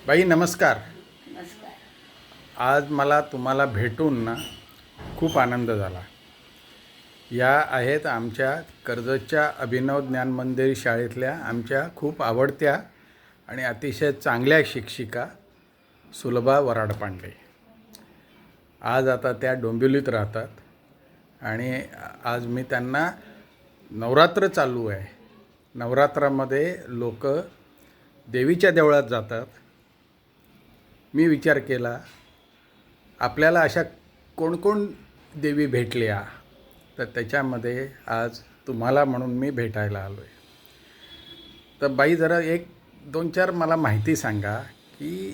बाई नमस्कार. नमस्कार. आज मला तुम्हाला भेटून ना खूप आनंद झाला. या आहेत आमच्या कर्जतच्या अभिनव ज्ञान मंदिर शाळेतल्या आमच्या खूप आवडत्या आणि अतिशय चांगल्या शिक्षिका सुलभा वराडपांडे. आज आता त्या डोंबिवलीत राहतात आणि आज मी त्यांना नवरात्र चालू आहे. नवरात्रामध्ये लोक देवीच्या देवळात जातात. मी विचार केला आपल्याला अशा कोण देवी भेटल्या, तर त्याच्यामध्ये आज तुम्हाला म्हणून मी भेटायला आलो आहे. तर बाई जरा 1-2-4 मला माहिती सांगा की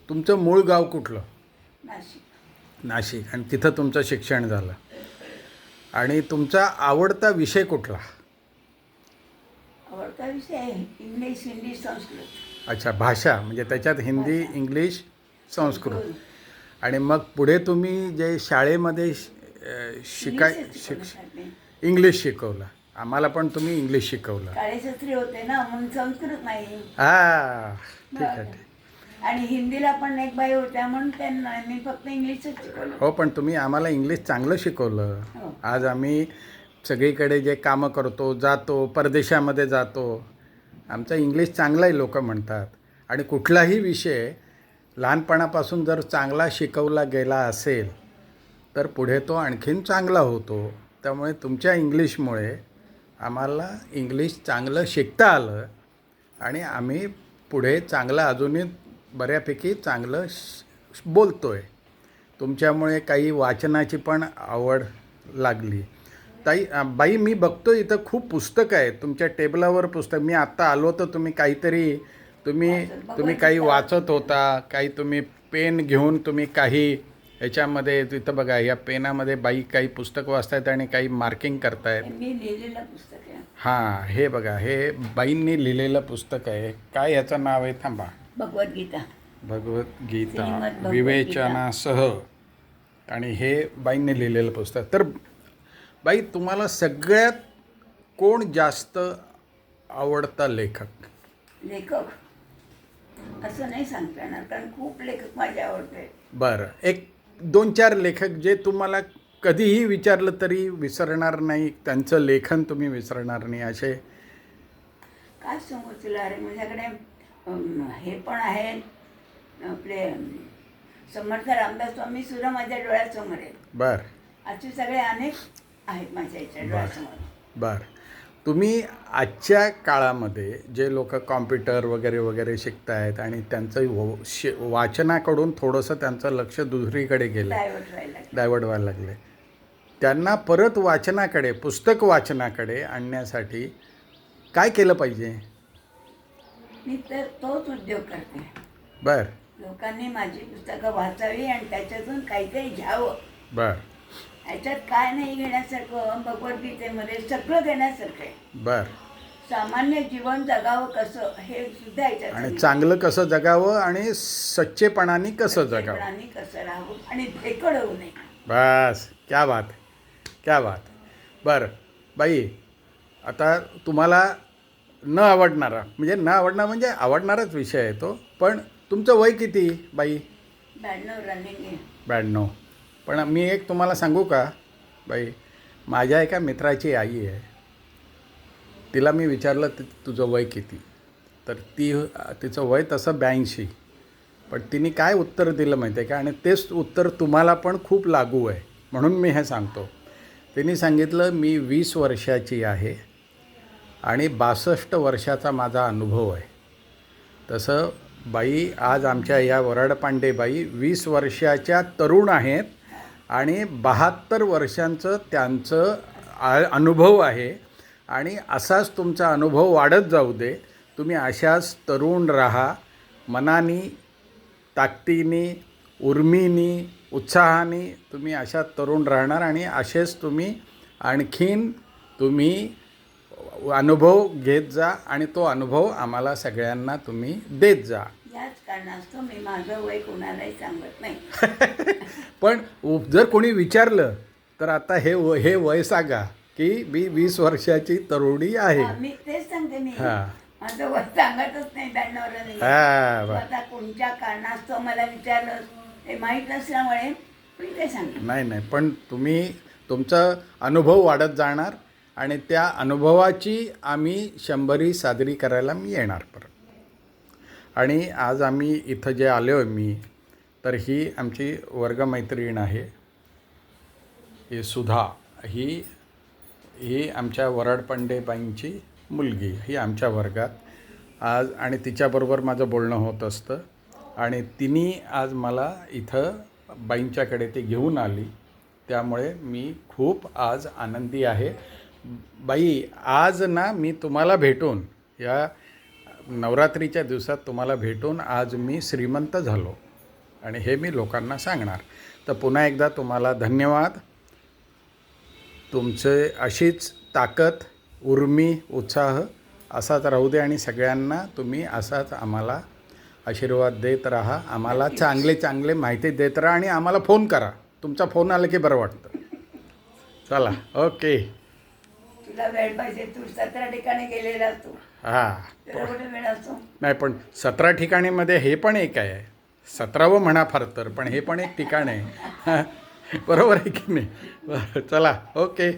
तुमचं मूळ गाव कुठलं? नाशिक. नाशिक. आणि तिथं तुमचं शिक्षण झालं आणि तुमचा आवडता विषय कुठला? आवडता विषय आहे इंग्लिश, हिंदी, संस्कृत. अच्छा, भाषा म्हणजे त्याच्यात हिंदी, इंग्लिश, संस्कृत. आणि मग पुढे तुम्ही जे शाळेमध्ये इंग्लिश शिकवलं. आम्हाला पण तुम्ही इंग्लिश शिकवलं. काळेशास्त्री होते ना, म्हणून संस्कृत नाही. ठीक आहे. आणि हिंदीला पण एक बाई होत्या म्हणून त्यांना मी फक्त इंग्लिशच शिकवलं. हो, पण तुम्ही आम्हाला इंग्लिश चांगलं शिकवलं. आज आम्ही सगळीकडे जे कामं करतो, जातो, परदेशामध्ये जातो, आमचं इंग्लिश चांगलं आहे लोक म्हणतात. आणि कुठलाही विषय लहानपणापासून जर चांगला शिकवला गेला असेल तर पुढे तो आणखीन चांगला होतो. त्यामुळे तुमच्या इंग्लिशमुळे आम्हाला इंग्लिश चांगलं शिकता आलं आणि आम्ही पुढे चांगलं अजूनही बऱ्यापैकी चांगलं बोलतो आहे. तुमच्यामुळे काही वाचनाची पण आवड लागली. बाई मी बघतो इथं खूप पुस्तकं आहेत तुमच्या टेबलावर. पुस्तक मी आत्ता आलो तर तुम्ही काहीतरी तुम्ही काही वाचत होता, काही तुम्ही पेन घेऊन तुम्ही काही ह्याच्यामध्ये तिथं बघा, या पेनामध्ये बाई काही पुस्तक वाचतायत आणि काही मार्किंग करतायत. मी लिहिलेलं पुस्तक आहे. हां, हे बघा, हे बाईंनी लिहिलेलं पुस्तक आहे. काय ह्याचं नाव आहे? थांबा. भगवद्गीता. भगवद्गीता विवेचनासह. आणि हे बाईंनी लिहिलेलं पुस्तक. तर बाई तुम्हाला सगळ्यात कोण जास्त आवडता लेखक? लेखक असं नाही सांगता येणार, कारण खूप लेखक माझे आवडते. बरं, 1-2-4 लेखक जे तुम्हाला कधीही विचारलं तरी विसरणार नाही, त्यांचं लेखन तुम्ही विसरणार नाही असे. काय सांगू तुला? अरे माझ्याकडे हे पण आहेत, आपले समर्थ रामदास स्वामी सुद्धा माझ्या डोळ्यासमोर आहेत. बरं. असे सगळे अनेक आहेत माझ्या याच्या डोळ्यासमोर. बरं. तुम्ही आजच्या काळामध्ये जे लोक कॉम्प्युटर वगैरे शिकत आहेत आणि त्यांचं वाचनाकडून थोडंसं त्यांचं लक्ष दुसरीकडे गेलं, डायवर्ट व्हायला लागले, त्यांना परत वाचनाकडे, पुस्तक वाचनाकडे आणण्यासाठी काय केलं पाहिजे? मी तर तोच उद्योग करते. बरं. लोकांनी माझी पुस्तकं वाचावी आणि त्याच्यातून काहीतरी घ्यावं. बरं. ह्याच्यात काय नाही घेण्यासारखं, भगवद्गीतेमध्ये सगळं घेण्यासारखं आहे. बरं. सामान्य जीवन जगावं कसं हे सुद्धा ह्याच्यात, आणि चांगलं कसं जगावं आणि सच्चेपणाने कसं जगावं आणि कसं राहावं आणि भेकड होऊ नये. बस. क्या बात, क्या बात. बरं बाई, आता तुम्हाला न आवडणारा म्हणजे आवडणाराच विषय आहे तो, पण तुमचं वय किती बाई? 92 रनिंग आहे. 92. पण मी एक तुम्हाला सांगू का बाई, माझ्या एका मित्राची आई आहे, तिला मी विचारलं तुझं वय किती, तर तिचं वय तसं 82. पण तिने काय उत्तर दिलं माहिती आहे का? आणि तेच उत्तर तुम्हाला पण खूप लागू आहे, म्हणून मी हे सांगतो. तिने सांगितलं मी 20 वर्षाची आहे आणि 62 वर्षाचा माझा अनुभव आहे. तसं बाई आज आमच्या या वराडपांडे बाई 20 वर्षाच्या तरुण आहेत आणि 72 वर्षांचं त्यांचं अनुभव आहे. आणि असाच तुमचा अनुभव वाढत जाऊ दे. तुम्ही अशाच तरुण राहा, मनाने, ताकदीने, उर्मीने, उत्साहाने तुम्ही अशा तरुण राहणार आणि असेच तुम्ही आणखीन अनुभव घेत जा आणि तो अनुभव आम्हाला सगळ्यांना तुम्ही देत जा. याच कारणास्तव मी माझं वय कोणालाही सांगत नाही. पण जर कोणी विचारलं तर आता हे वय सांगा की मी 20 वर्षाची तरुणी आहे. मी तेच सांगते. मी माझं वय सांगतच नाही त्यांना. हा बरं. आता कोणत्या कारणास्तव मला विचारलं हे माहीत नसल्यामुळे मी ते सांगितलं. नाही नाही, पण तुमचा अनुभव वाढत जाणार आणि त्या अनुभवाची आम्ही 100री साजरी करायला मी येणार परत. आणि आज आम्ही इथं जे आलो आहे मी, तर ही आमची वर्गमैत्रीण आहे, ही सुधा. ही आमच्या वरडपंडेबाईंची मुलगी. ही आमच्या वर्गात आज, आणि तिच्याबरोबर माझं बोलणं होत असतं. आणि तिने आज मला इथं बाईंच्याकडे ते घेऊन आली, त्यामुळे मी खूप आज आनंदी आहे. बाई, आज ना मी तुम्हाला भेटून, या नवरात्रीच्या दिवसात तुम्हाला भेटून आज मी श्रीमंत झालो आणि हे मी लोकांना सांगणार. तर पुन्हा एकदा तुम्हाला धन्यवाद. तुमचे अशीच ताकद, उर्मी, उत्साह असाच राहू दे आणि सगळ्यांना तुम्ही असाच आम्हाला आशीर्वाद देत राहा. आम्हाला चांगले चांगले माहिती देत राहा आणि आम्हाला फोन करा. तुमचा फोन आला की बरं वाटतं. चला, ओके. तुला वेळ पाहिजे, तू 17 ठिकाणी गेलेला असतो, हां, तुला कुठे वेळ असतो? नाही पण 17 ठिकाणीमध्ये हे पण एक आहे. 17वं म्हणा फार तर, पण हे पण एक ठिकाण आहे. बरोबर आहे की नाही? बरं, चला, ओके.